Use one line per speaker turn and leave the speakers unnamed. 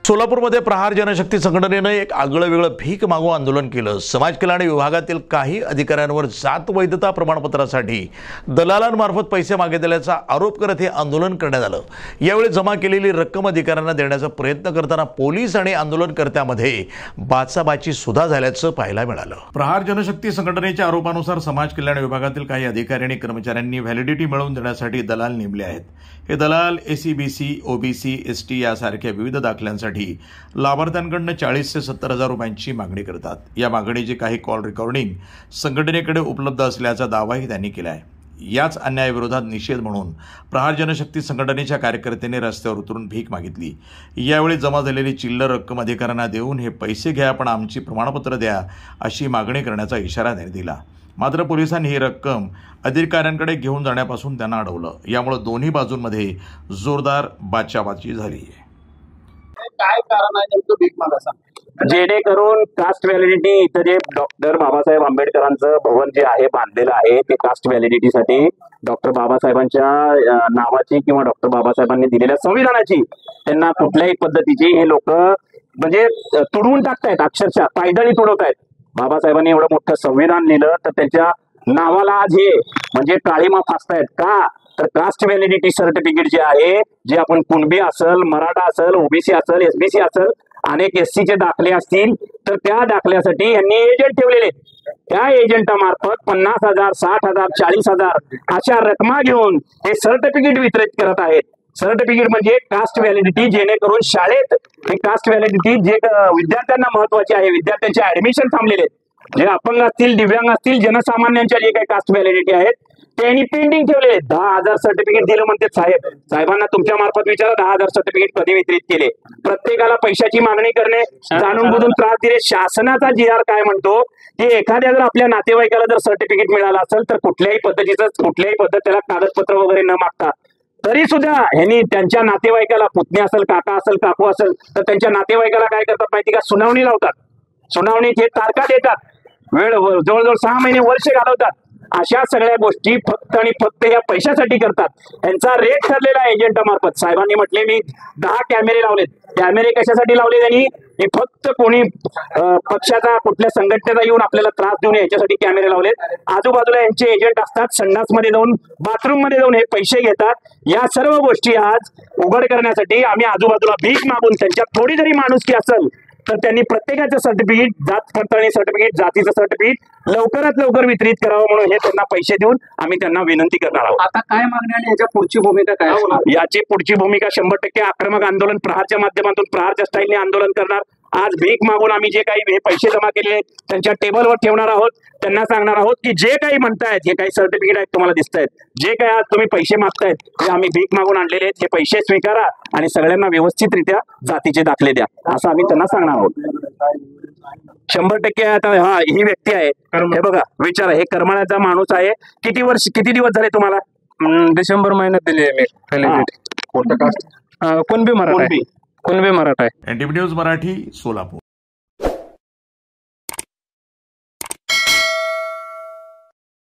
सोलापूरमध्ये प्रहार जनशक्ती संघटनेने एक आगळं-वेगळं भीक मागू आंदोलन केलं। समाज कल्याण विभागातील काही अधिकाऱ्यांवर जात वैधता प्रमाणपत्रासाठी दलालांमार्फत पैसे मागितल्याचा आरोप करत हे आंदोलन करण्यात आलं। यावेळी जमा केलेली रक्कम अधिकाऱ्यांना देण्याचा प्रयत्न करताना पोलीस आणि आंदोलनकर्त्यांमध्ये बाचाबाची सुद्धा झाल्याचं पाहायला मिळालं। प्रहार जनशक्ती संघटनेच्या आरोपानुसार समाज कल्याण विभागातील काही अधिकारी आणि कर्मचाऱ्यांनी व्हॅलिडिटी मिळवून देण्यासाठी दलाल नेमले आहेत। हे दलाल एसीबीसी, ओबीसी, एसटी यासारख्या विविध दाखल्यांसाठी लाभार्थ्यांकडून 40 ते 70 हजार रुपयांची मागणी करतात। या मागणीचे काही कॉल रेकॉर्डिंग संघटनेकडे उपलब्ध असल्याचा दावाही त्यांनी केला आहे। याच अन्यायाविरोधात निषेध म्हणून प्रहार जनशक्ती संघटनेच्या कार्यकर्त्यांनी रस्त्यावर उतरून भीक मागितली। यावेळी जमा झालेली चिल्लर रक्कम अधिकाऱ्यांना देऊन हे पैसे घ्या पण आमची प्रमाणपत्र द्या अशी मागणी करण्याचा इशारा त्यांनी दिला। मात्र पोलिसांनी ही रक्कम अधिकाऱ्यांकडे घेऊन जाण्यापासून त्यांना अडवलं। यामुळे दोन्ही बाजूंमध्ये जोरदार बाचाबाची झाली आहे।
काय कारण आहे नेमकं भीक मागायचं?
जेणेकरून कास्ट व्हॅलिडिटी इथं जे डॉक्टर बाबासाहेब आंबेडकरांचं भवन जे आहे बांधलेलं आहे ते कास्ट व्हॅलिडिटीसाठी डॉक्टर बाबासाहेबांच्या नावाची किंवा डॉक्टर बाबासाहेबांनी दिलेल्या संविधानाची त्यांना कुठल्याही पद्धतीची हे लोक म्हणजे तुडवून टाकतायत, अक्षरशः पायदळी तुडवतायत। बाबासाहेबांनी एवढं मोठं संविधान लिहिलं तर त्याच्या नावाला आज हे म्हणजे काळीमा फासतायत का? तर कास्ट व्हॅलिडिटी सर्टिफिकेट जे आहे, जे आपण कुणबी असेल, मराठा असेल, ओबीसी असेल, एसबीसी असेल, अनेक एससीचे दाखले असतील तर त्या दाखल्यासाठी यांनी एजंट ठेवलेले। त्या एजंटामार्फत 50,000, 60,000, 40,000 अशा रकमा घेऊन हे सर्टिफिकेट वितरित करत आहेत। सर्टिफिकेट म्हणजे कास्ट व्हॅलिडिटी, जेणेकरून शाळेत ही कास्ट व्हॅलिडिटी जे विद्यार्थ्यांना महत्वाची आहे, विद्यार्थ्यांचे ऍडमिशन थांबलेले आहेत, जे अपंग असतील, दिव्यांग असतील, जनसामान्यांच्या जे काही कास्ट व्हॅलिडिटी आहेत त्यांनी पेंडिंग ठेवले। 10,000 सर्टिफिकेट दिलं म्हणते साहेबांना तुमच्या मार्फत विचारा 10,000 सर्टिफिकेट कधी वितरित केले? प्रत्येकाला पैशाची मागणी करणे, जाणून बुजून त्रास दिले। शासनाचा GR काय म्हणतो की एखाद्या जर आपल्या नातेवाईकाला जर सर्टिफिकेट मिळालं असेल तर कुठल्याही पद्धत त्याला कागदपत्र वगैरे न मागता तरी सुद्धा ह्यांनी त्यांच्या नातेवाईकाला, पुतणी असेल, काका असेल, काकू असेल, तर त्यांच्या नातेवाईकाला काय करतात माहिती का? सुनावणी लावतात। सुनावणीत हे तारखा देतात, वेळ जवळजवळ 6 महिने, वर्ष घालवतात। अशा सगळ्या गोष्टी फक्त आणि फक्त या पैशासाठी करतात। यांचा रेट ठरलेला आहे एजंटामार्फत। साहेबांनी म्हटले मी 10 कॅमेरे लावलेत। कॅमेरे कशासाठी लावले त्यांनी? हे फक्त कोणी पक्षाचा, कुठल्या संघटनेचा येऊन आपल्याला त्रास देऊ नये याच्यासाठी कॅमेरे लावलेत। आजूबाजूला यांचे एजंट असतात, संडासमध्ये जाऊन, बाथरूम मध्ये जाऊन हे पैसे घेतात। या सर्व गोष्टी आज उघड करण्यासाठी आम्ही आजूबाजूला भीक मागून त्यांच्यात थोडी जरी माणुसकी असेल तर त्यांनी प्रत्येकाचं सर्टिफिकेट, जात पडताळणी सर्टिफिकेट, जातीचं सर्टिफिकेट लवकरात लवकर वितरित करावं म्हणून हे त्यांना पैसे देऊन आम्ही त्यांना विनंती करणार आहोत।
आता काय मागणी आणि याच्या पुढची भूमिका काय होणार?
याची पुढची भूमिका 100% आक्रमक आंदोलन, प्रहारच्या माध्यमातून, प्रहारच्या स्टाईलने आंदोलन करणार। आज भीक मागून आम्ही जे काही हे पैसे जमा केले त्यांच्या टेबलवर ठेवणार आहोत। त्यांना सांगणार आहोत की जे काही म्हणतायत, हे काही सर्टिफिकेट आहेत तुम्हाला दिसतायत, जे काही आज तुम्ही पैसे मागतायत ते आम्ही भीक मागून आणलेले आहेत, हे पैसे स्वीकारा आणि सगळ्यांना व्यवस्थितरित्या जातीचे दाखले द्या, असं आम्ही त्यांना सांगणार आहोत। 100% आता हा ही व्यक्ती आहे, हे बघा, विचारा, हे करमाळ्याचा माणूस आहे। किती दिवस झाले तुम्हाला?
डिसेंबर महिन्यात दिली आहे मी।
कोणतं कास्ट?
कुणबी मराठा आहे।
NTV news Marathi, Solapur.